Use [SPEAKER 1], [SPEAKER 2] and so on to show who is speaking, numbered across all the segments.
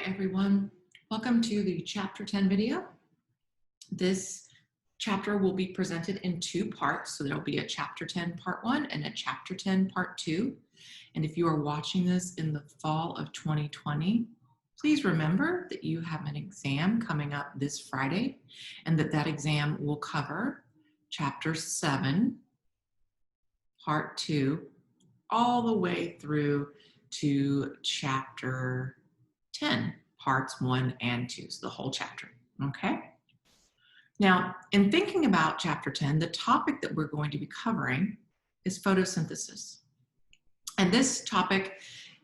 [SPEAKER 1] everyone. Welcome to the Chapter 10 video. This chapter will be presented in two parts. So there'll be a Chapter 10 Part 1 and a Chapter 10 Part 2. And if you are watching this in the fall of 2020, please remember that you have an exam coming up this Friday and that exam will cover Chapter 7, Part 2, all the way through to Chapter 10, parts 1 and 2, so the whole chapter, okay? Now, in thinking about Chapter 10, the topic that we're going to be covering is photosynthesis. And this topic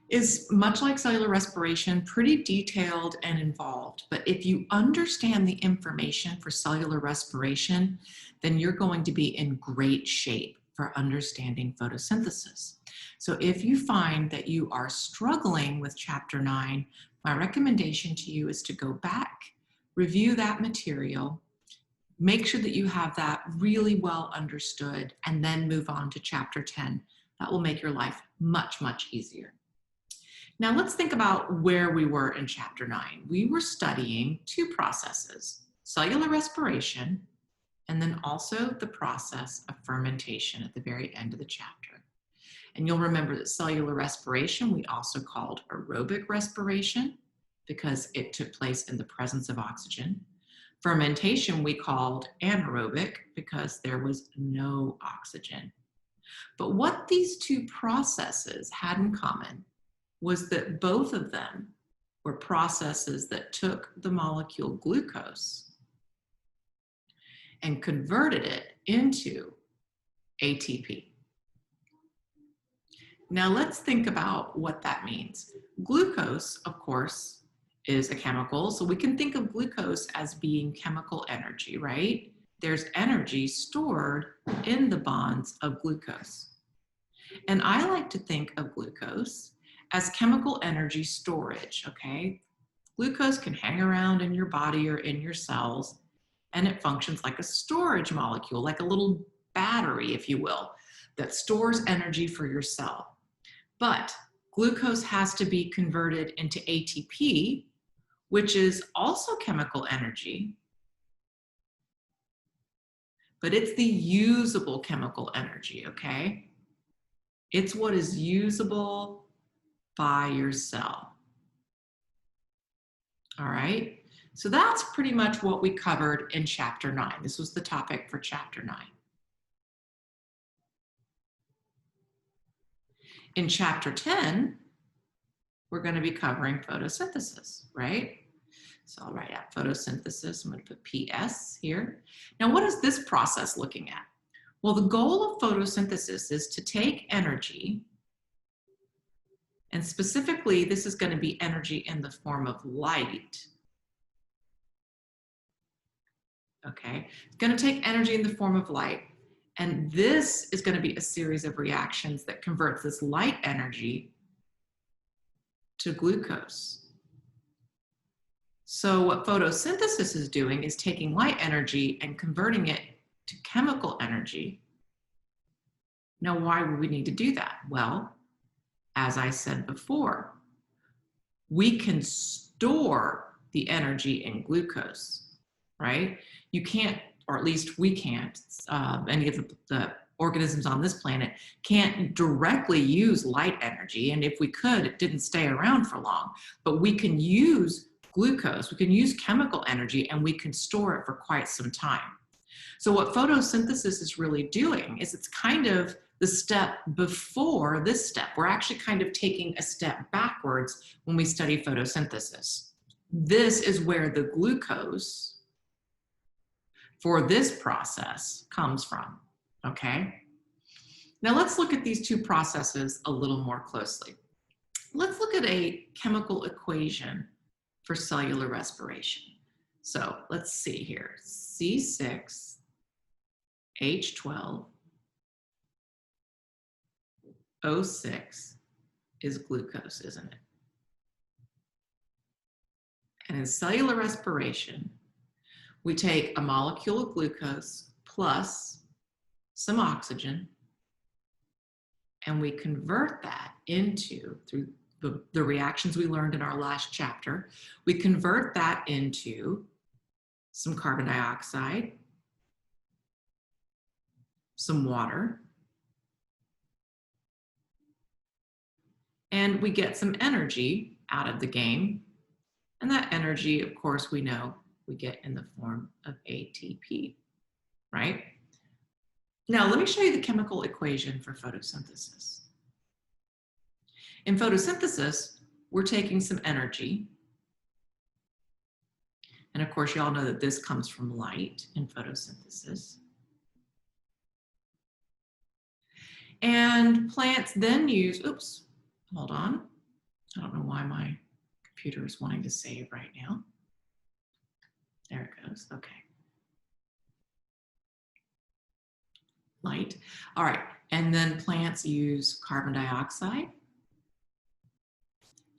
[SPEAKER 1] is much like cellular respiration, pretty detailed and involved, but if you understand the information for cellular respiration, then you're going to be in great shape for understanding photosynthesis. So if you find that you are struggling with Chapter 9, my recommendation to you is to go back, review that material, make sure that you have that really well understood, and then move on to Chapter 10. That will make your life much, much easier. Now let's think about where we were in Chapter 9. We were studying two processes, cellular respiration, and then also the process of fermentation at the very end of the chapter. And you'll remember that cellular respiration we also called aerobic respiration because it took place in the presence of oxygen. Fermentation we called anaerobic because there was no oxygen. But what these two processes had in common was that both of them were processes that took the molecule glucose and converted it into ATP. Now let's think about what that means. Glucose, of course, is a chemical, so we can think of glucose as being chemical energy, right? There's energy stored in the bonds of glucose. And I like to think of glucose as chemical energy storage, okay? Glucose can hang around in your body or in your cells, and it functions like a storage molecule, like a little battery, if you will, that stores energy for your cell. But glucose has to be converted into ATP, which is also chemical energy, but it's the usable chemical energy, okay? It's what is usable by your cell. All right, so that's pretty much what we covered in Chapter 9. This was the topic for Chapter 9. In Chapter 10, we're going to be covering photosynthesis, right? So I'll write out photosynthesis. I'm going to put PS here. Now, what is this process looking at? Well, the goal of photosynthesis is to take energy, and specifically, this is going to be energy in the form of light. Okay, it's going to take energy in the form of light. And this is going to be a series of reactions that converts this light energy to glucose. So what photosynthesis is doing is taking light energy and converting it to chemical energy. Now, why would we need to do that? Well, as I said before, we can store the energy in glucose, right? You can't, or at least we can't, any of the organisms on this planet can't directly use light energy. And if we could, it didn't stay around for long. But we can use glucose, we can use chemical energy, and we can store it for quite some time. So what photosynthesis is really doing is it's kind of the step before this step. We're actually kind of taking a step backwards when we study photosynthesis. This is where the glucose for this process comes from, okay? Now let's look at these two processes a little more closely. Let's look at a chemical equation for cellular respiration. So let's see here, C6, H12, O6 is glucose, isn't it? And in cellular respiration, we take a molecule of glucose plus some oxygen, and we convert that into, through the reactions we learned in our last chapter. We convert that into some carbon dioxide, some water, and we get some energy out of the game. And that energy, of course, we know we get in the form of ATP, right? Now, let me show you the chemical equation for photosynthesis. In photosynthesis, we're taking some energy. And of course, you all know that this comes from light in photosynthesis. And plants then use, oops, hold on. I don't know why my computer is wanting to save right now. There it goes, okay. Light, all right. And then plants use carbon dioxide.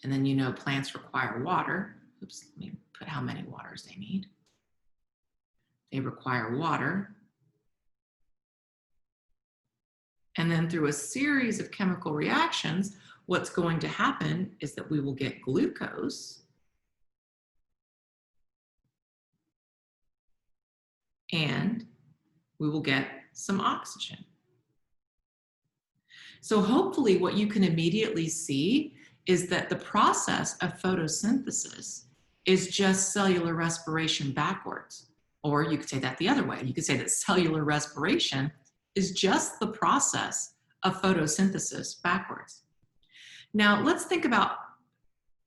[SPEAKER 1] And then you know plants require water. Oops, let me put how many waters they need. They require water. And then through a series of chemical reactions, what's going to happen is that we will get glucose and we will get some oxygen. So hopefully what you can immediately see is that the process of photosynthesis is just cellular respiration backwards. Or you could say that the other way. You could say that cellular respiration is just the process of photosynthesis backwards. Now let's think about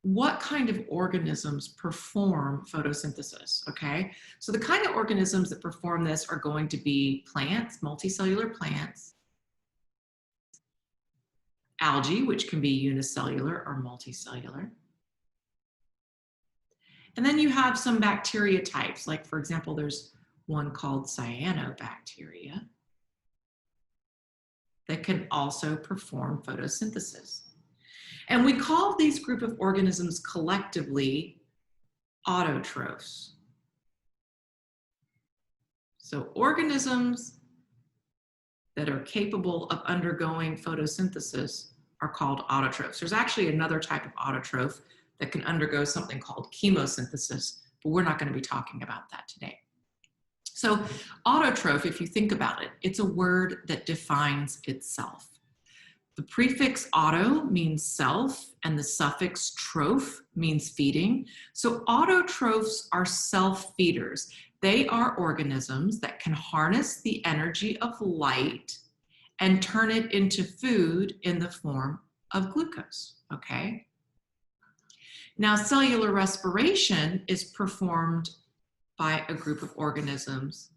[SPEAKER 1] what kind of organisms perform photosynthesis, okay? So the kind of organisms that perform this are going to be plants, multicellular plants, algae, which can be unicellular or multicellular. And then you have some bacteria types, like for example, there's one called cyanobacteria that can also perform photosynthesis. And we call these group of organisms collectively autotrophs. So organisms that are capable of undergoing photosynthesis are called autotrophs. There's actually another type of autotroph that can undergo something called chemosynthesis, but we're not going to be talking about that today. So autotroph, if you think about it, it's a word that defines itself. The prefix auto means self, and the suffix troph means feeding. So autotrophs are self-feeders. They are organisms that can harness the energy of light and turn it into food in the form of glucose, okay? Now, cellular respiration is performed by a group of organisms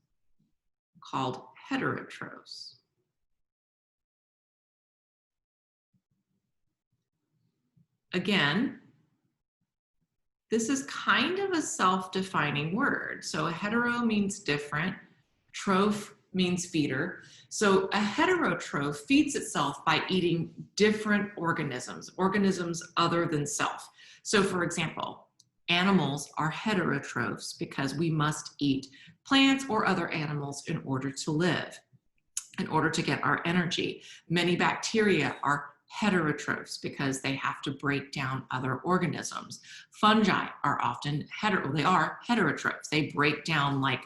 [SPEAKER 1] called heterotrophs. Again, this is kind of a self-defining word. So a hetero means different, troph means feeder. So a heterotroph feeds itself by eating different organisms, organisms other than self. So for example, animals are heterotrophs because we must eat plants or other animals in order to live, in order to get our energy. Many bacteria are heterotrophs because they have to break down other organisms. Fungi are often heterotrophs. They break down like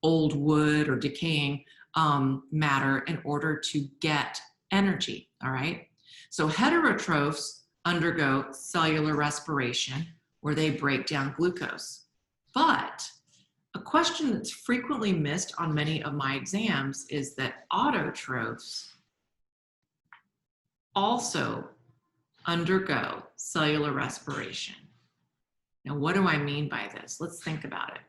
[SPEAKER 1] old wood or decaying matter in order to get energy, all right? So heterotrophs undergo cellular respiration where they break down glucose. But a question that's frequently missed on many of my exams is that autotrophs also undergo cellular respiration. Now, what do I mean by this? Let's think about it.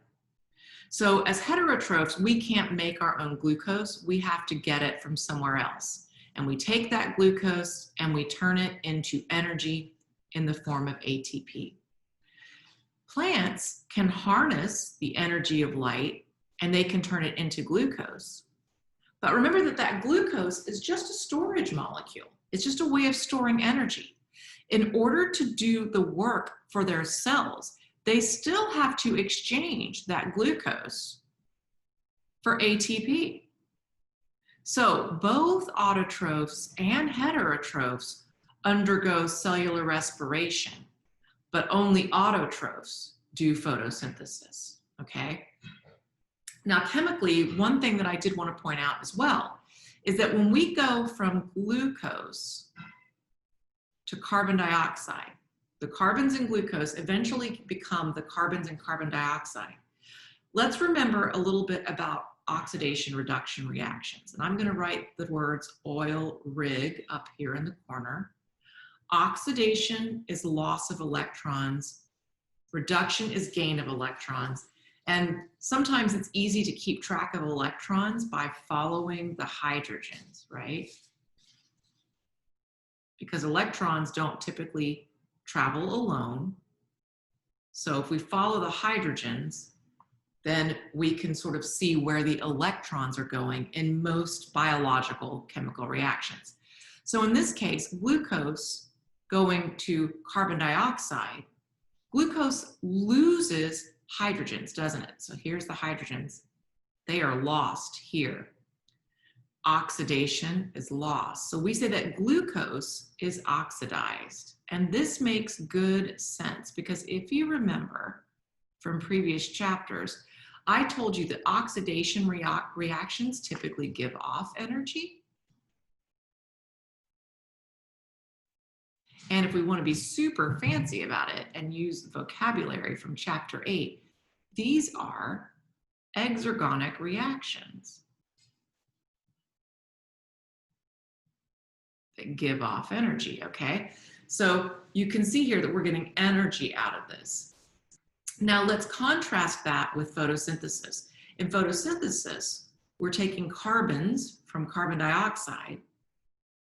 [SPEAKER 1] So as heterotrophs, we can't make our own glucose. We have to get it from somewhere else. And we take that glucose and we turn it into energy in the form of ATP. Plants can harness the energy of light and they can turn it into glucose. But remember that that glucose is just a storage molecule. It's just a way of storing energy. In order to do the work for their cells, they still have to exchange that glucose for ATP. So both autotrophs and heterotrophs undergo cellular respiration, but only autotrophs do photosynthesis, okay? Now, chemically, one thing that I did want to point out as well is that when we go from glucose to carbon dioxide, the carbons in glucose eventually become the carbons in carbon dioxide. Let's remember a little bit about oxidation reduction reactions. And I'm going to write the words oil rig up here in the corner. Oxidation is loss of electrons. Reduction is gain of electrons. And sometimes it's easy to keep track of electrons by following the hydrogens, right? Because electrons don't typically travel alone. So if we follow the hydrogens, then we can sort of see where the electrons are going in most biological chemical reactions. So in this case, glucose going to carbon dioxide, glucose loses hydrogens, doesn't it? So here's the hydrogens. They are lost here. Oxidation is lost. So we say that glucose is oxidized. And this makes good sense because if you remember from previous chapters, I told you that oxidation reactions typically give off energy. And if we want to be super fancy about it and use the vocabulary from chapter 8, these are exergonic reactions that give off energy, okay? So you can see here that we're getting energy out of this. Now let's contrast that with photosynthesis. In photosynthesis, we're taking carbons from carbon dioxide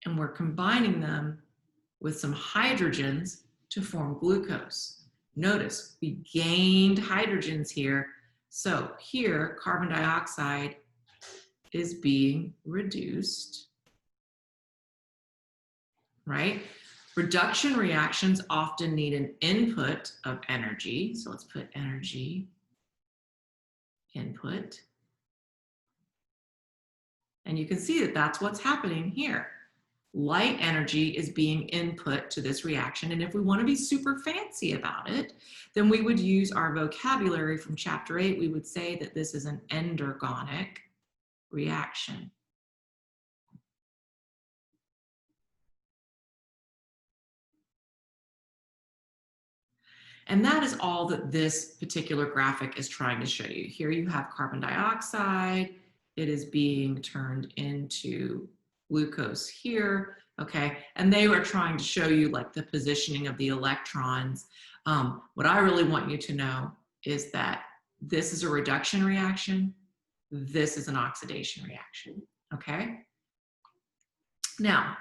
[SPEAKER 1] and we're combining them with some hydrogens to form glucose. Notice we gained hydrogens here. So here, carbon dioxide is being reduced, right? Reduction reactions often need an input of energy. So let's put energy input. And you can see that that's what's happening here. Light energy is being input to this reaction. And if we want to be super fancy about it, then we would use our vocabulary from chapter 8. We would say that this is an endergonic reaction. And that is all that this particular graphic is trying to show you. Here you have carbon dioxide. It is being turned into glucose here, okay? And they were trying to show you like the positioning of the electrons. What I really want you to know is that this is a reduction reaction. This is an oxidation reaction, okay? Now,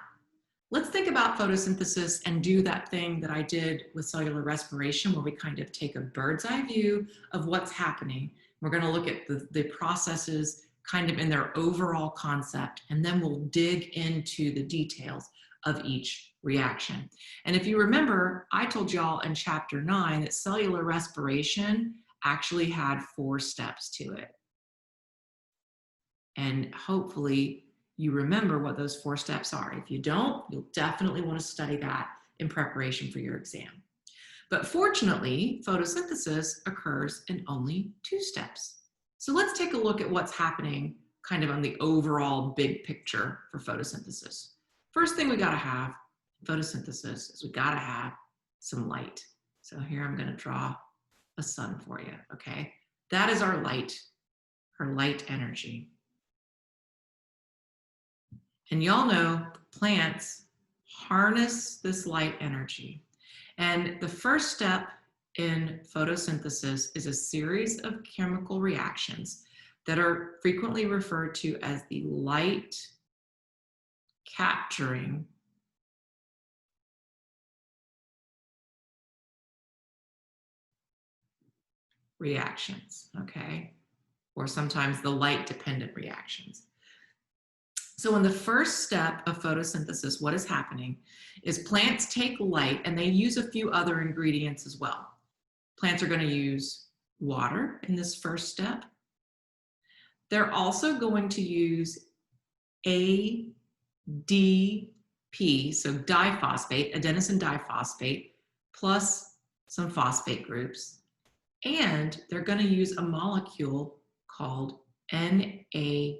[SPEAKER 1] let's think about photosynthesis and do that thing that I did with cellular respiration where we kind of take a bird's eye view of what's happening. We're going to look at the processes kind of in their overall concept, and then we'll dig into the details of each reaction. And if you remember, I told y'all in chapter 9 that cellular respiration actually had 4 steps to it. And hopefully you remember what those 4 steps are. If you don't, you'll definitely want to study that in preparation for your exam. But fortunately, photosynthesis occurs in only 2 steps. So let's take a look at what's happening kind of on the overall big picture for photosynthesis. First thing we gotta have in photosynthesis is we gotta have some light. So here I'm gonna draw a sun for you, okay? That is our light energy. And y'all know plants harness this light energy. And the first step in photosynthesis is a series of chemical reactions that are frequently referred to as the light capturing reactions, okay? Or sometimes the light dependent reactions. So in the first step of photosynthesis, what is happening is plants take light and they use a few other ingredients as well. Plants are going to use water in this first step. They're also going to use ADP so diphosphate, adenosine diphosphate, plus some phosphate groups. And they're going to use a molecule called NADP.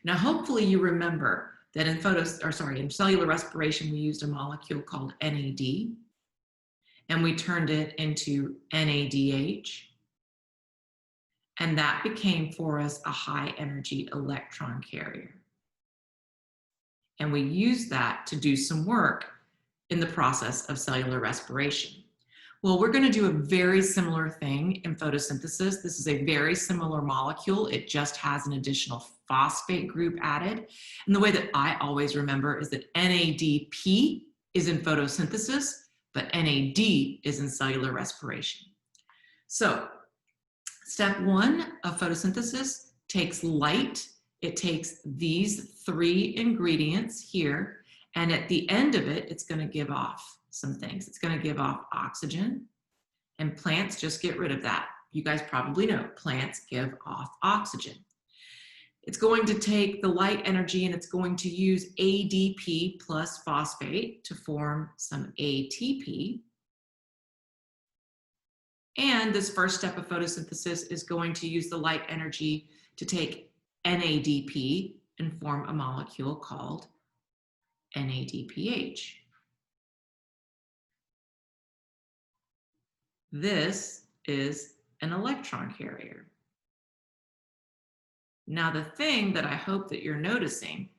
[SPEAKER 1] Now, hopefully you remember that in cellular respiration, we used a molecule called NAD, and we turned it into NADH. And that became for us a high energy electron carrier. And we used that to do some work in the process of cellular respiration. Well, we're going to do a very similar thing in photosynthesis. This is a very similar molecule. It just has an additional phosphate group added. And the way that I always remember is that NADP is in photosynthesis, but NAD is in cellular respiration. So step one of photosynthesis takes light. It takes these three ingredients here, and at the end of it, it's going to give off some things. It's going to give off oxygen, and plants just get rid of that. You guys probably know plants give off oxygen. It's going to take the light energy and it's going to use ADP plus phosphate to form some ATP. And this first step of photosynthesis is going to use the light energy to take NADP and form a molecule called NADPH. This is an electron carrier. Now, the thing that I hope that you're noticing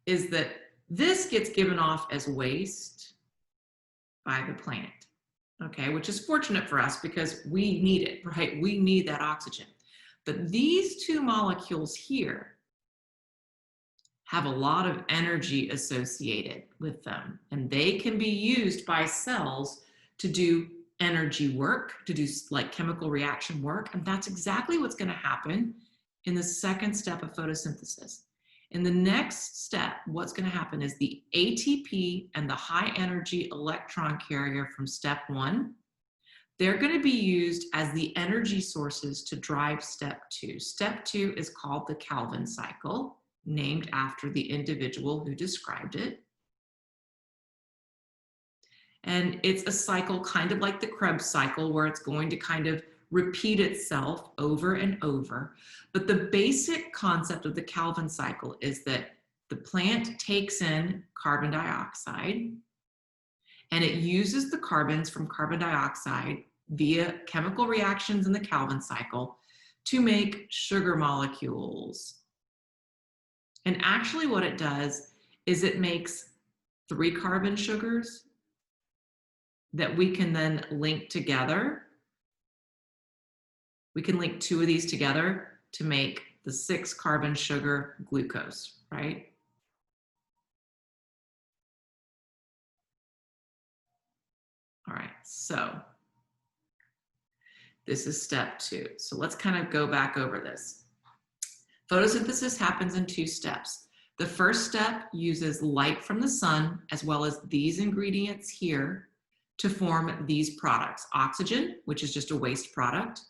[SPEAKER 1] is that this gets given off as waste by the plant, okay, which is fortunate for us because we need it, right? We need that oxygen. But these two molecules here have a lot of energy associated with them, and they can be used by cells to do energy work, to do like chemical reaction work, and that's exactly what's going to happen in the second step of photosynthesis. In the next step, what's going to happen is the ATP and the high energy electron carrier from step one, they're going to be used as the energy sources to drive step two. Step two is called the Calvin cycle, named after the individual who described it. And it's a cycle kind of like the Krebs cycle, where it's going to kind of repeat itself over and over. But the basic concept of the Calvin cycle is that the plant takes in carbon dioxide and it uses the carbons from carbon dioxide via chemical reactions in the Calvin cycle to make sugar molecules. And actually what it does is it makes 3 carbon sugars that we can then link together. We can link 2 of these together to make the 6 carbon sugar glucose, right? All right, so this is step 2. So let's kind of go back over this. Photosynthesis happens in 2 steps. The first step uses light from the sun, as well as these ingredients here, to form these products: oxygen, which is just a waste product,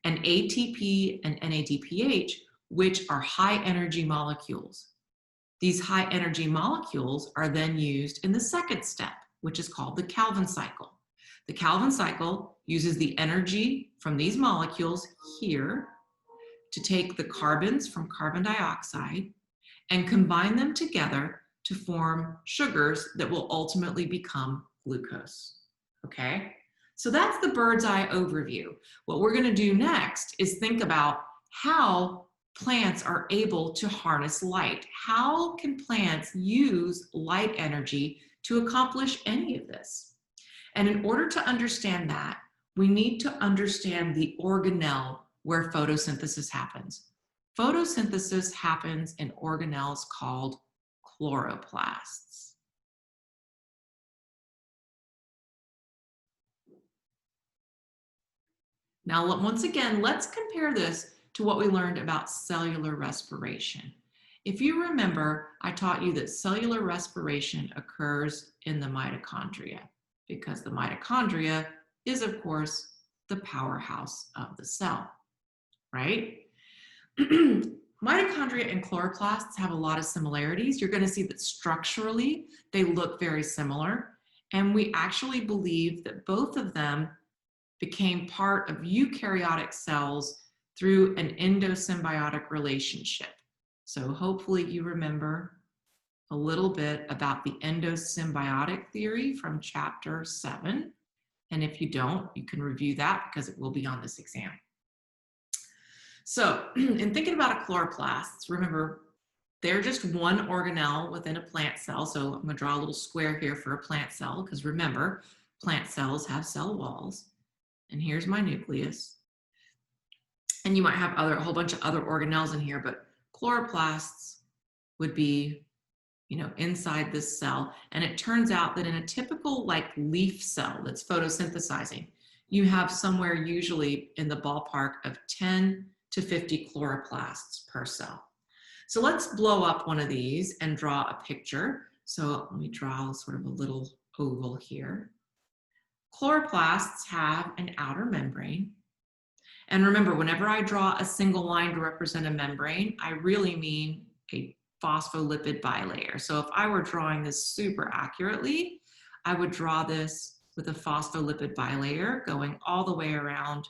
[SPEAKER 1] and ATP and NADPH, which are high energy molecules. These high energy molecules are then used in the second step, which is called the Calvin cycle. The Calvin cycle uses the energy from these molecules here to take the carbons from carbon dioxide and combine them together to form sugars that will ultimately become glucose. Okay, so that's the bird's eye overview. What we're going to do next is think about how plants are able to harness light. How can plants use light energy to accomplish any of this? And in order to understand that, we need to understand the organelle where photosynthesis happens. Photosynthesis happens in organelles called chloroplasts. Now, once again, let's compare this to what we learned about cellular respiration. If you remember, I taught you that cellular respiration occurs in the mitochondria, because the mitochondria is, of course, the powerhouse of the cell, right? Mitochondria and chloroplasts have a lot of similarities. You're going to see that structurally they look very similar. And we actually believe that both of them became part of eukaryotic cells through an endosymbiotic relationship. So hopefully you remember a little bit about the endosymbiotic theory from chapter 7. And if you don't, you can review that because it will be on this exam. So in thinking about a chloroplast, remember, they're just one organelle within a plant cell. So I'm going to draw a little square here for a plant cell because remember, plant cells have cell walls. And here's my nucleus. And you might have a whole bunch of other organelles in here, but chloroplasts would be, inside this cell. And it turns out that in a typical leaf cell that's photosynthesizing, you have somewhere usually in the ballpark of 10 to 50 chloroplasts per cell. So let's blow up one of these and draw a picture. So let me draw sort of a little oval here. Chloroplasts have an outer membrane. And remember, whenever I draw a single line to represent a membrane, I really mean a phospholipid bilayer. So if I were drawing this super accurately, I would draw this with a phospholipid bilayer going all the way around.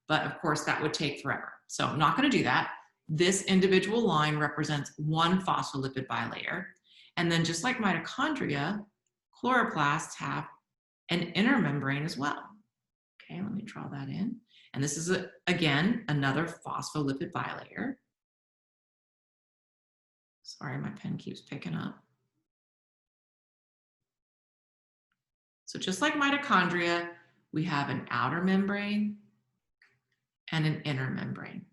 [SPEAKER 1] But of course, that would take forever. So I'm not going to do that. This individual line represents one phospholipid bilayer. And then just like mitochondria, chloroplasts have an inner membrane as well. Okay, let me draw that in. And this is, again, another phospholipid bilayer. Sorry, my pen keeps picking up. So just like mitochondria, we have an outer membrane and an inner membrane.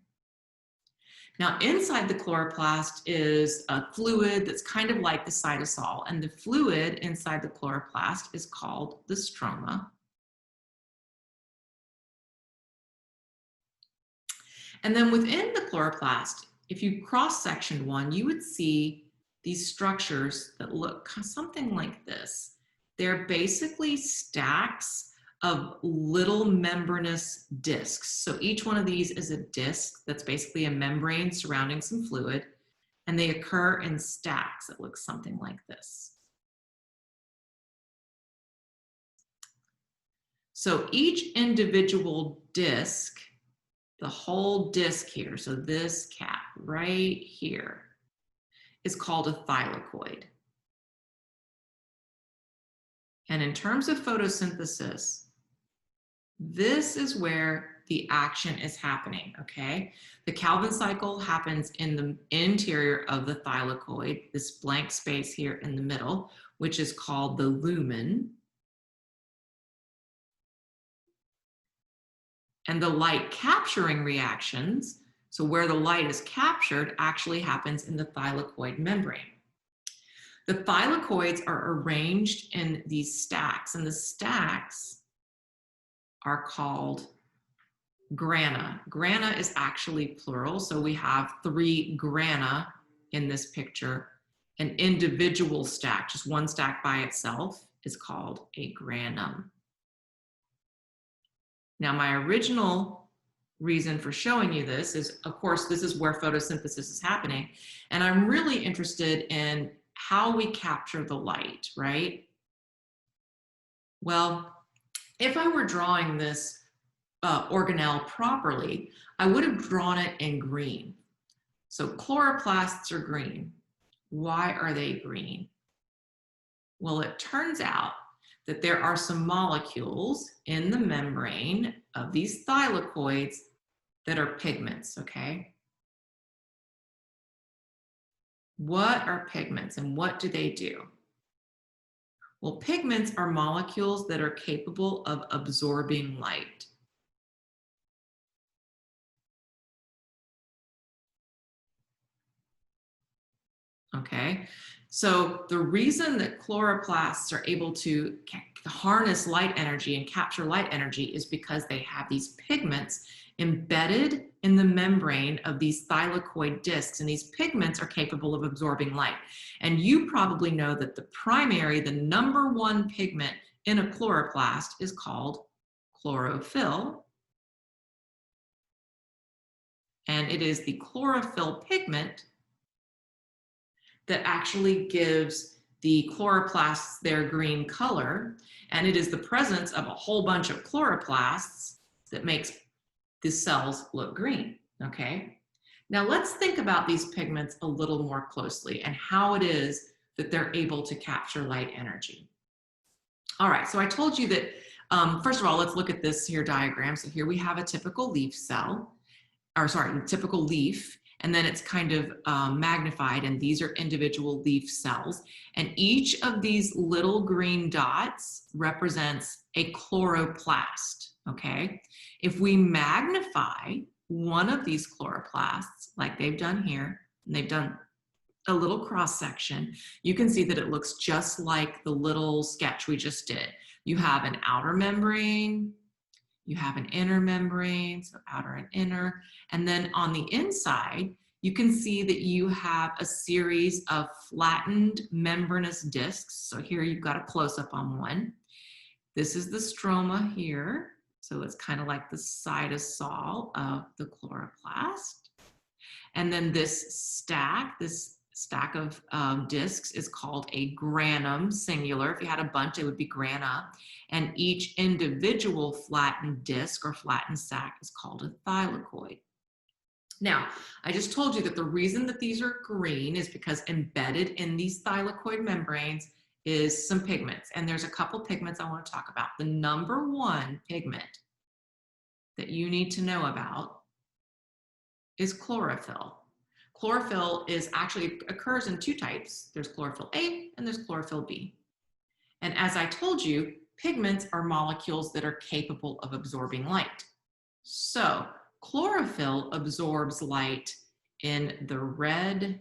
[SPEAKER 1] Now, inside the chloroplast is a fluid that's kind of like the cytosol, and the fluid inside the chloroplast is called the stroma. And then within the chloroplast, if you cross-sectioned one, you would see these structures that look something like this. They're basically stacks of little membranous discs. So each one of these is a disc that's basically a membrane surrounding some fluid, and they occur in stacks that look something like this. So each individual disc, the whole disc here, so this cap right here, is called a thylakoid. And in terms of photosynthesis, this is where the action is happening, okay? The Calvin cycle happens in the interior of the thylakoid, this blank space here in the middle, which is called the lumen. And the light capturing reactions, so where the light is captured, actually happens in the thylakoid membrane. The thylakoids are arranged in these stacks, and the stacks are called grana. Grana is actually plural, so we have 3 grana in this picture. An individual stack, just one stack by itself, is called a granum. Now, my original reason for showing you this is, of course, this is where photosynthesis is happening. And I'm really interested in how we capture the light, right? Well, if I were drawing this organelle properly, I would have drawn it in green. So chloroplasts are green. Why are they green? Well, it turns out that there are some molecules in the membrane of these thylakoids that are pigments, okay? What are pigments and what do they do? Well, pigments are molecules that are capable of absorbing light. Okay, so the reason that chloroplasts are able to harness light energy and capture light energy is because they have these pigments embedded in the membrane of these thylakoid discs, and these pigments are capable of absorbing light. And you probably know that the number one pigment in a chloroplast is called chlorophyll. And it is the chlorophyll pigment that actually gives the chloroplasts their green color. And it is the presence of a whole bunch of chloroplasts that makes the cells look green, okay? Now let's think about these pigments a little more closely and how it is that they're able to capture light energy. All right, so I told you that, first of all, let's look at this here diagram. So here we have a typical leaf cell, or sorry, typical leaf, and then it's kind of magnified, and these are individual leaf cells. And each of these little green dots represents a chloroplast, okay? If we magnify one of these chloroplasts, like they've done here, and they've done a little cross section, you can see that it looks just like the little sketch we just did. You have an outer membrane, you have an inner membrane, so outer and inner, and then on the inside, you can see that you have a series of flattened membranous discs. So here you've got a close-up on one. This is the stroma here. So it's kind of like the cytosol of the chloroplast. And then this stack of discs is called a granum, singular. If you had a bunch, it would be grana. And each individual flattened disc or flattened sac is called a thylakoid. Now, I just told you that the reason that these are green is because embedded in these thylakoid membranes is some pigments. And there's a couple pigments I want to talk about. The number one pigment that you need to know about is chlorophyll. Chlorophyll is actually occurs in two types. There's chlorophyll A and there's chlorophyll B. And as I told you, pigments are molecules that are capable of absorbing light. So chlorophyll absorbs light in the red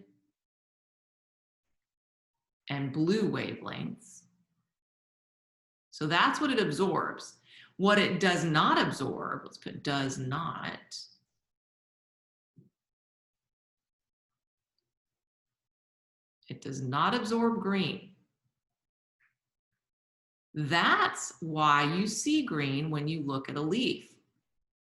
[SPEAKER 1] and blue wavelengths. So that's what it absorbs. What it does not absorb, let's put does not, it does not absorb green. That's why you see green when you look at a leaf,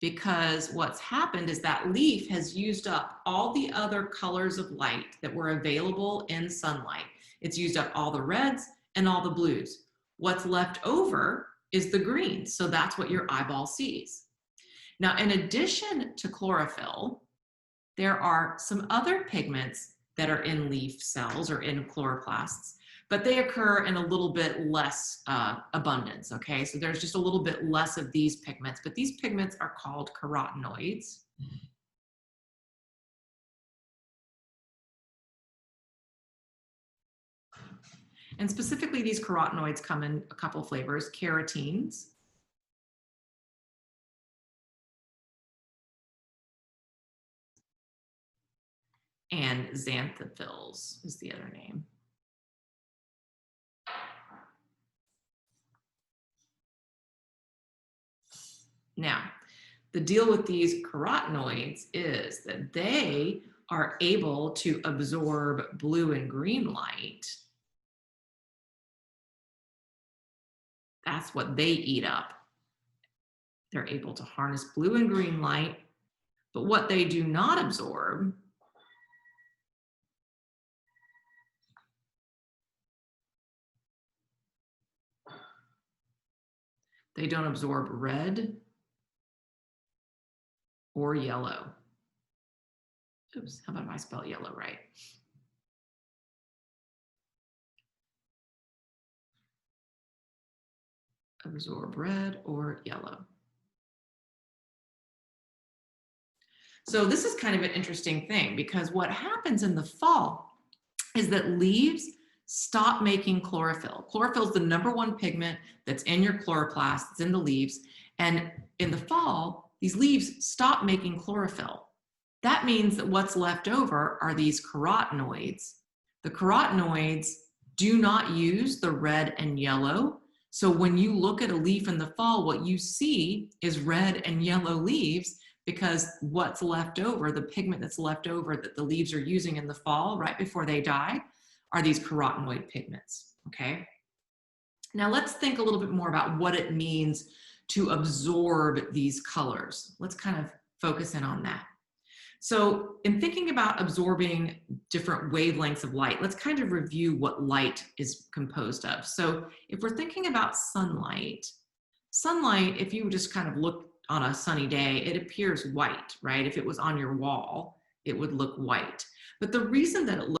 [SPEAKER 1] because what's happened is that leaf has used up all the other colors of light that were available in sunlight. It's used up all the reds and all the blues. What's left over is the green, so that's what your eyeball sees. Now, in addition to chlorophyll, there are some other pigments that are in leaf cells or in chloroplasts, but they occur in a little bit less abundance, okay? So there's just a little bit less of these pigments, but these pigments are called carotenoids. And specifically, these carotenoids come in a couple flavors: carotenes, and xanthophylls is the other name. Now, the deal with these carotenoids is that they are able to absorb blue and green light. That's what they eat up. They're able to harness blue and green light, but what they do not absorb they don't absorb red or yellow. Oops, how about if I spell yellow right? Absorb red or yellow. So this is kind of an interesting thing, because what happens in the fall is that leaves stop making chlorophyll. Chlorophyll is the number one pigment that's in your chloroplast, it's in the leaves. And in the fall, these leaves stop making chlorophyll. That means that what's left over are these carotenoids. The carotenoids do not use the red and yellow. So when you look at a leaf in the fall, what you see is red and yellow leaves, because what's left over, the pigment that's left over that the leaves are using in the fall right before they die, are these carotenoid pigments, okay? Now let's think a little bit more about what it means to absorb these colors. Let's kind of focus in on that. So in thinking about absorbing different wavelengths of light, let's kind of review what light is composed of. So if we're thinking about sunlight, if you just kind of look on a sunny day, it appears white, right? If it was on your wall, it would look white. But the reason that it looks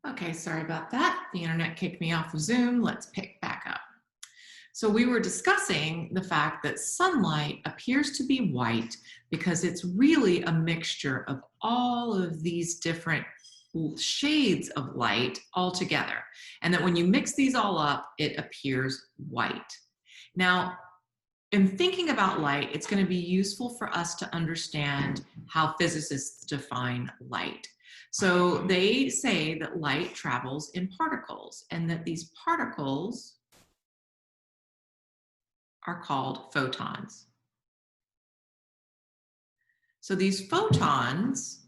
[SPEAKER 1] Okay, sorry about that. The internet kicked me off of Zoom. Let's pick back up. So we were discussing the fact that sunlight appears to be white because it's really a mixture of all of these different shades of light all together. And that when you mix these all up, it appears white. Now, in thinking about light, it's going to be useful for us to understand how physicists define light. So they say that light travels in particles and that these particles are called photons. So these photons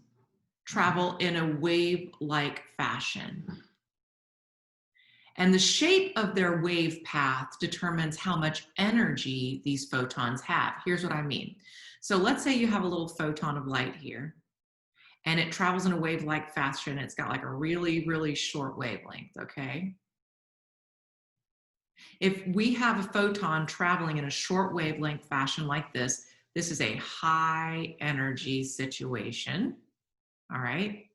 [SPEAKER 1] travel in a wave-like fashion. And the shape of their wave path determines how much energy these photons have. Here's what I mean. So let's say you have a little photon of light here, and it travels in a wave-like fashion. It's got like a really, really short wavelength, okay? If we have a photon traveling in a short wavelength fashion like this is a high energy situation, all right?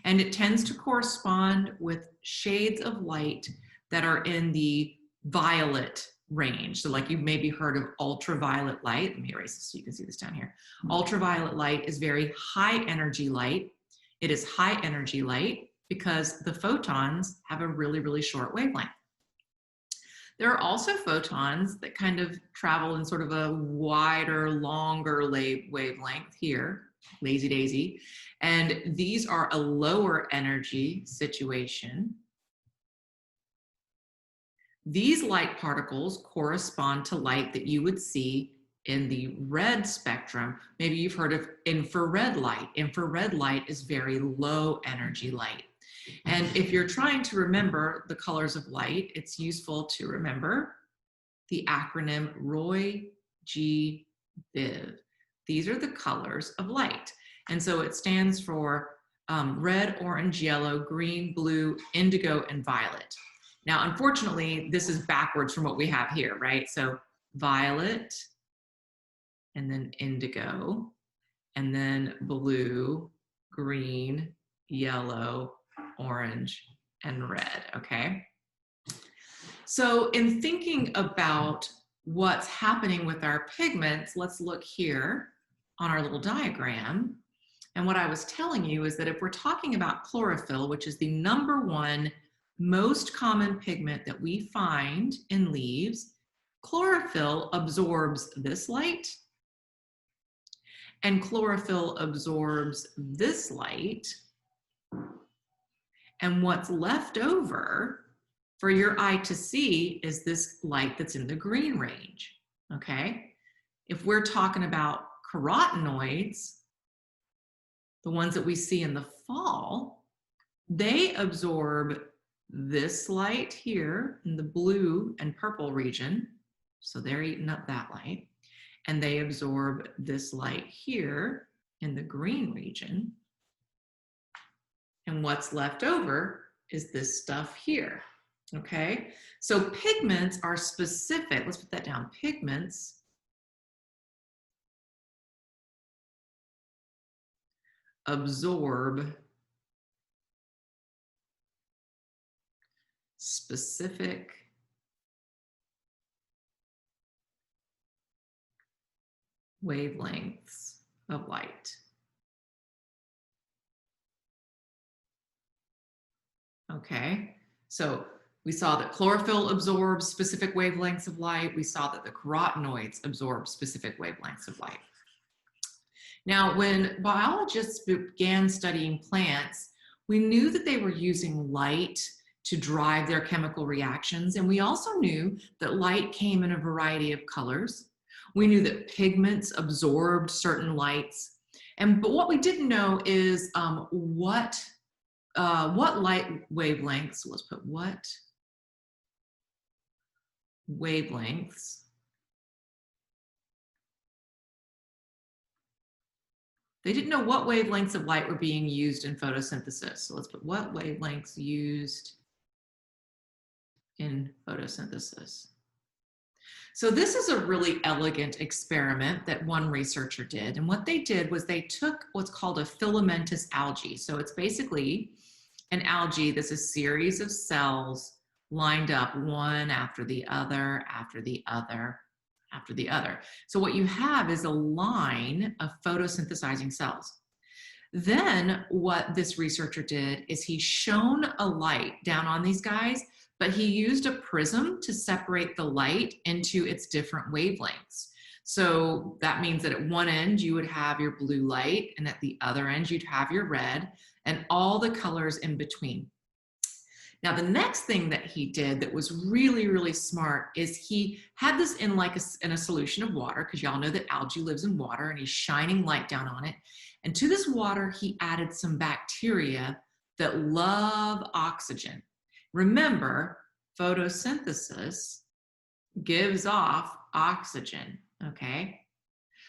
[SPEAKER 1] And it tends to correspond with shades of light that are in the violet range. So like you've maybe heard of ultraviolet light. Let me erase this so you can see this down here. Ultraviolet light is very high energy light. It is high energy light because the photons have a really, really short wavelength. There are also photons that kind of travel in sort of a wider, longer wavelength here, lazy daisy. And these are a lower energy situation. These light particles correspond to light that you would see in the red spectrum. Maybe you've heard of infrared light. Infrared light is very low energy light. And if you're trying to remember the colors of light, it's useful to remember the acronym Roy G. Biv. These are the colors of light. And so it stands for red, orange, yellow, green, blue, indigo, and violet. Now, unfortunately, this is backwards from what we have here, right? So violet, and then indigo, and then blue, green, yellow, orange, and red, okay? So in thinking about what's happening with our pigments, let's look here on our little diagram. And what I was telling you is that if we're talking about chlorophyll, which is the #1 most common pigment that we find in leaves, chlorophyll absorbs this light, and chlorophyll absorbs this light. And what's left over for your eye to see is this light that's in the green range, okay? If we're talking about carotenoids, the ones that we see in the fall, they absorb this light here in the blue and purple region. So they're eating up that light. And they absorb this light here in the green region. And what's left over is this stuff here, okay? So pigments are specific. Let's put that down. Pigments absorb specific wavelengths of light. Okay, so we saw that chlorophyll absorbs specific wavelengths of light. We saw that the carotenoids absorb specific wavelengths of light. Now, when biologists began studying plants, we knew that they were using light to drive their chemical reactions. And we also knew that light came in a variety of colors. We knew that pigments absorbed certain lights. But what we didn't know is what light wavelengths, let's put what wavelengths they didn't know what wavelengths of light were being used in photosynthesis. So let's put what wavelengths used in photosynthesis. So this is a really elegant experiment that one researcher did. And what they did was they took what's called a filamentous algae. So it's basically an algae that's a series of cells lined up one after the other, after the other, after the other. So what you have is a line of photosynthesizing cells. Then what this researcher did is he shone a light down on these guys, but he used a prism to separate the light into its different wavelengths. So that means that at one end you would have your blue light, and at the other end you'd have your red, and all the colors in between. Now, the next thing that he did that was really, really smart is he had this in in a solution of water, because y'all know that algae lives in water, and he's shining light down on it. And to this water, he added some bacteria that love oxygen. Remember, photosynthesis gives off oxygen, okay?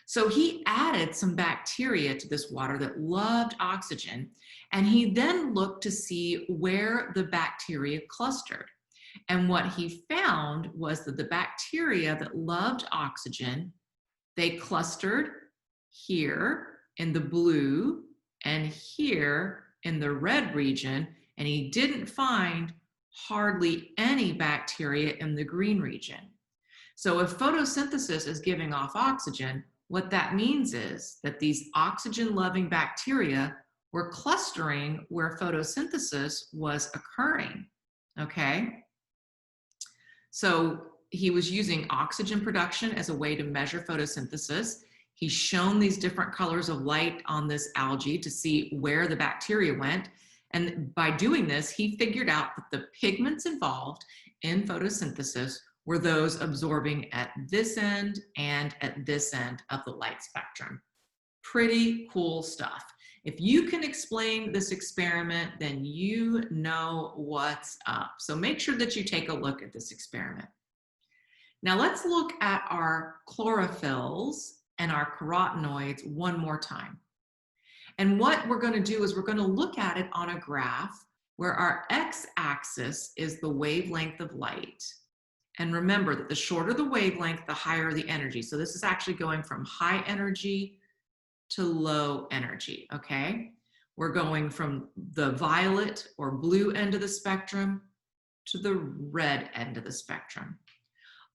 [SPEAKER 1] So he added some bacteria to this water that loved oxygen, and he then looked to see where the bacteria clustered. And what he found was that the bacteria that loved oxygen, they clustered here in the blue and here in the red region, and he didn't find hardly any bacteria in the green region. So if photosynthesis is giving off oxygen, what that means is that these oxygen-loving bacteria were clustering where photosynthesis was occurring, okay? So he was using oxygen production as a way to measure photosynthesis. He's shown these different colors of light on this algae to see where the bacteria went. And by doing this, he figured out that the pigments involved in photosynthesis were those absorbing at this end and at this end of the light spectrum. Pretty cool stuff. If you can explain this experiment, then you know what's up. So make sure that you take a look at this experiment. Now let's look at our chlorophylls and our carotenoids one more time. And what we're going to do is we're going to look at it on a graph where our x-axis is the wavelength of light. And remember that the shorter the wavelength, the higher the energy. So this is actually going from high energy to low energy, okay? We're going from the violet or blue end of the spectrum to the red end of the spectrum.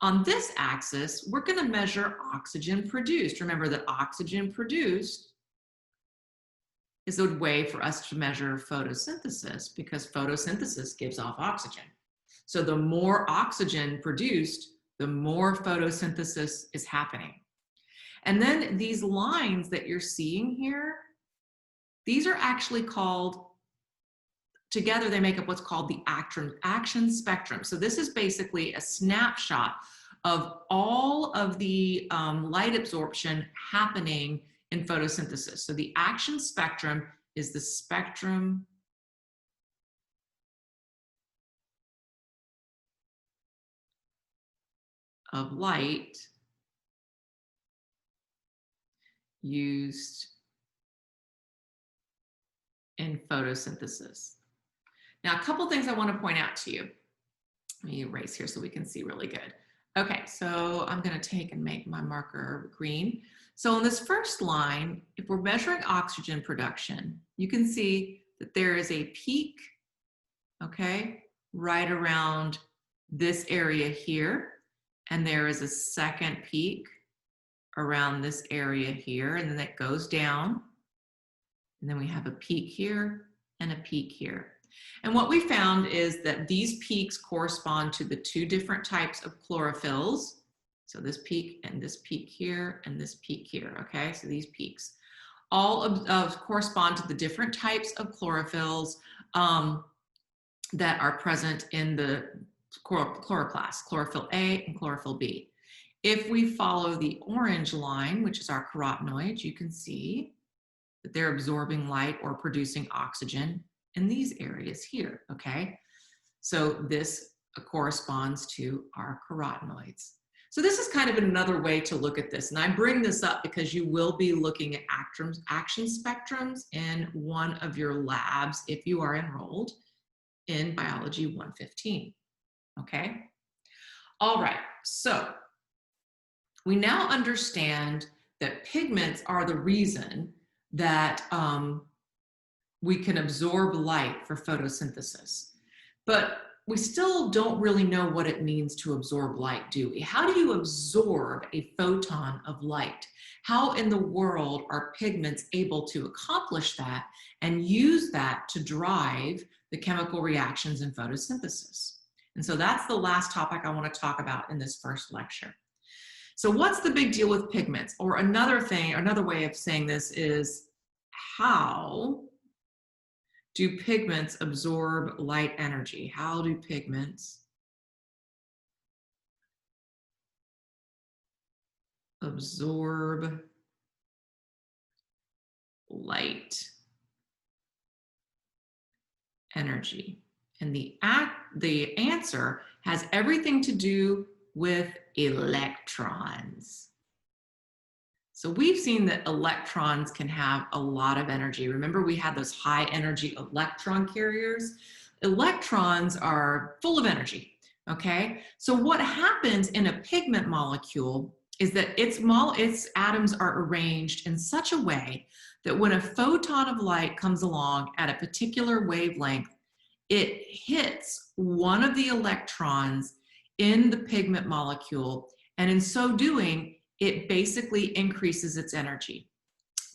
[SPEAKER 1] On this axis, we're going to measure oxygen produced. Remember that oxygen produced is a way for us to measure photosynthesis, because photosynthesis gives off oxygen. So the more oxygen produced, the more photosynthesis is happening. And then these lines that you're seeing here, these are actually called, together they make up what's called the action spectrum. So this is basically a snapshot of all of the light absorption happening in photosynthesis. So the action spectrum is the spectrum of light used in photosynthesis. Now, a couple things I want to point out to you. Let me erase here so we can see really good. Okay, so I'm going to take and make my marker green. So on this first line, if we're measuring oxygen production, you can see that there is a peak, okay, right around this area here. And there is a second peak around this area here, and then that goes down. And then we have a peak here and a peak here. And what we found is that these peaks correspond to the two different types of chlorophylls. So this peak and this peak here and this peak here, okay? So these peaks all correspond to the different types of chlorophylls that are present in the chloroplast, chlorophyll A and chlorophyll B. If we follow the orange line, which is our carotenoids, you can see that they're absorbing light or producing oxygen in these areas here, okay? So this corresponds to our carotenoids. So this is kind of another way to look at this. And I bring this up because you will be looking at action spectrums in one of your labs if you are enrolled in Biology 115, okay? All right, so we now understand that pigments are the reason that we can absorb light for photosynthesis. But we still don't really know what it means to absorb light, do we? How do you absorb a photon of light? How in the world are pigments able to accomplish that and use that to drive the chemical reactions in photosynthesis? And so that's the last topic I want to talk about in this first lecture. So what's the big deal with pigments? Or another way of saying this is, how do pigments absorb light energy? How do pigments absorb light energy? And the answer has everything to do with electrons. So we've seen that electrons can have a lot of energy. Remember, we had those high energy electron carriers? Electrons are full of energy, okay? So what happens in a pigment molecule is that its atoms are arranged in such a way that when a photon of light comes along at a particular wavelength, it hits one of the electrons in the pigment molecule, and in so doing, it basically increases its energy.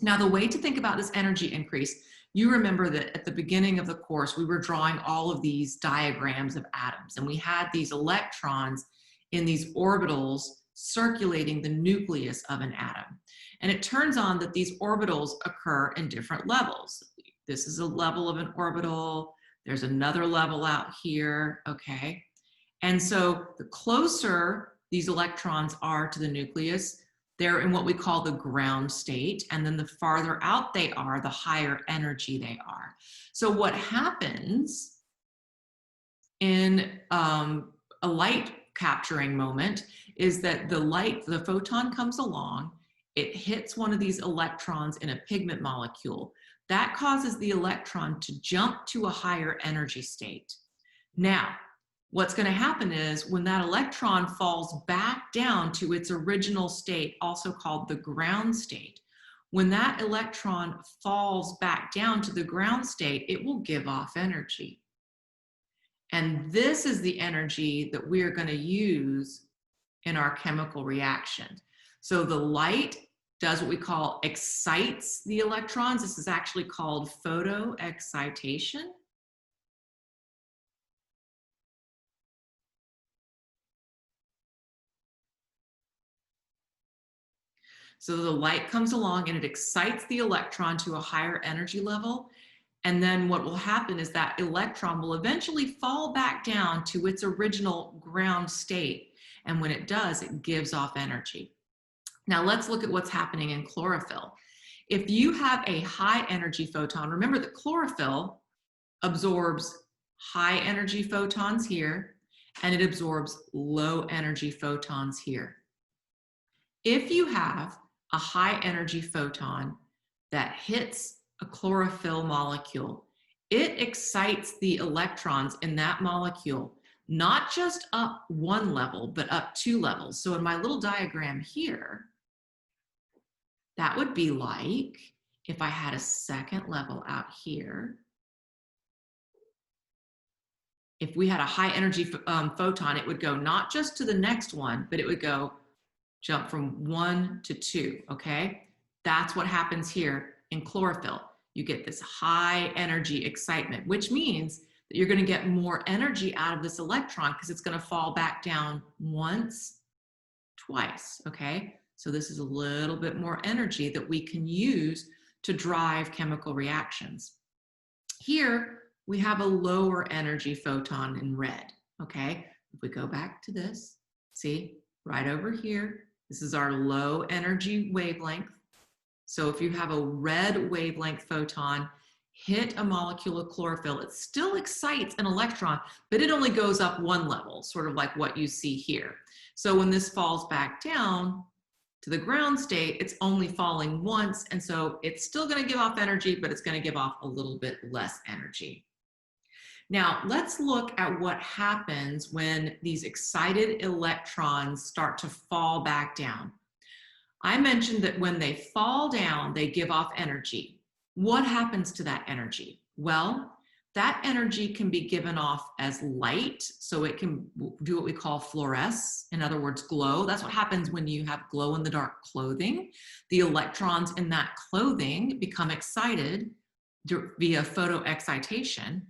[SPEAKER 1] Now, the way to think about this energy increase, you remember that at the beginning of the course, we were drawing all of these diagrams of atoms, and we had these electrons in these orbitals circulating the nucleus of an atom. And it turns on that these orbitals occur in different levels. This is a level of an orbital. There's another level out here, okay? And so the closer these electrons are to the nucleus, they're in what we call the ground state. And then the farther out they are, the higher energy they are. So what happens in a light capturing moment is that the photon comes along, it hits one of these electrons in a pigment molecule. That causes the electron to jump to a higher energy state. Now, what's going to happen is when that electron falls back down to its original state, also called the ground state, when that electron falls back down to the ground state, it will give off energy. And this is the energy that we are going to use in our chemical reaction. So the light does what we call excites the electrons. This is actually called photoexcitation. So the light comes along and it excites the electron to a higher energy level. And then what will happen is that electron will eventually fall back down to its original ground state. And when it does, it gives off energy. Now let's look at what's happening in chlorophyll. If you have a high energy photon, remember that chlorophyll absorbs high energy photons here, and it absorbs low energy photons here. If you have a high energy photon that hits a chlorophyll molecule, it excites the electrons in that molecule, not just up one level, but up two levels. So in my little diagram here, that would be like if I had a second level out here. If we had a high energy photon, it would go not just to the next one, but it would go jump from 1 to 2, okay? That's what happens here in chlorophyll. You get this high energy excitement, which means that you're gonna get more energy out of this electron because it's gonna fall back down once, twice, okay? So this is a little bit more energy that we can use to drive chemical reactions. Here, we have a lower energy photon in red, okay? If we go back to this, see, right over here, this is our low energy wavelength. So if you have a red wavelength photon hit a molecule of chlorophyll, it still excites an electron, but it only goes up one level, sort of like what you see here. So when this falls back down to the ground state, it's only falling once, and so it's still going to give off energy, but it's going to give off a little bit less energy. Now, let's look at what happens when these excited electrons start to fall back down. I mentioned that when they fall down, they give off energy. What happens to that energy? Well, that energy can be given off as light, so it can do what we call fluoresce, in other words, glow. That's what happens when you have glow-in-the-dark clothing. The electrons in that clothing become excited via photoexcitation.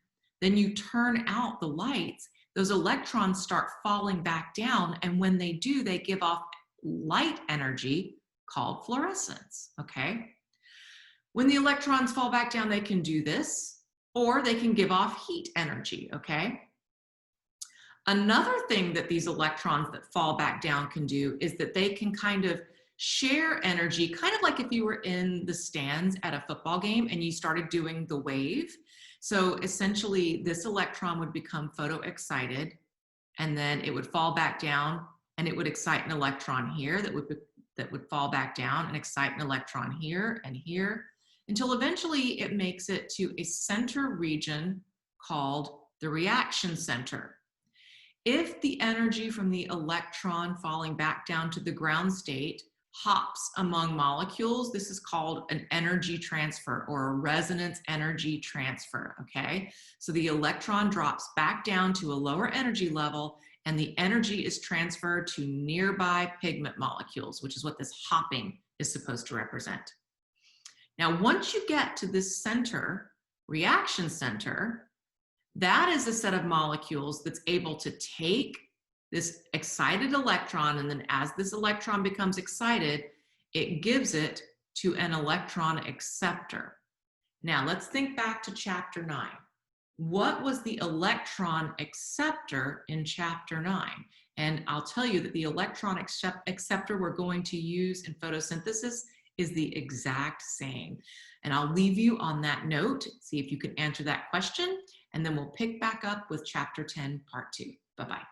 [SPEAKER 1] Then you turn out the lights, those electrons start falling back down, and when they do, they give off light energy called fluorescence, okay? When the electrons fall back down, they can do this, or they can give off heat energy, okay? Another thing that these electrons that fall back down can do is that they can kind of share energy, kind of like if you were in the stands at a football game and you started doing the wave. So essentially, this electron would become photoexcited, and then it would fall back down, and it would excite an electron here that would fall back down and excite an electron here and here, until eventually it makes it to a center region called the reaction center. If the energy from the electron falling back down to the ground state hops among molecules, this is called an energy transfer or a resonance energy transfer, okay? So the electron drops back down to a lower energy level, and the energy is transferred to nearby pigment molecules, which is what this hopping is supposed to represent. Now, once you get to this center, reaction center, that is a set of molecules that's able to take this excited electron, and then as this electron becomes excited, it gives it to an electron acceptor. Now, let's think back to chapter 9. What was the electron acceptor in chapter 9? And I'll tell you that the electron acceptor we're going to use in photosynthesis is the exact same. And I'll leave you on that note, see if you can answer that question, and then we'll pick back up with chapter 10, part 2. Bye-bye.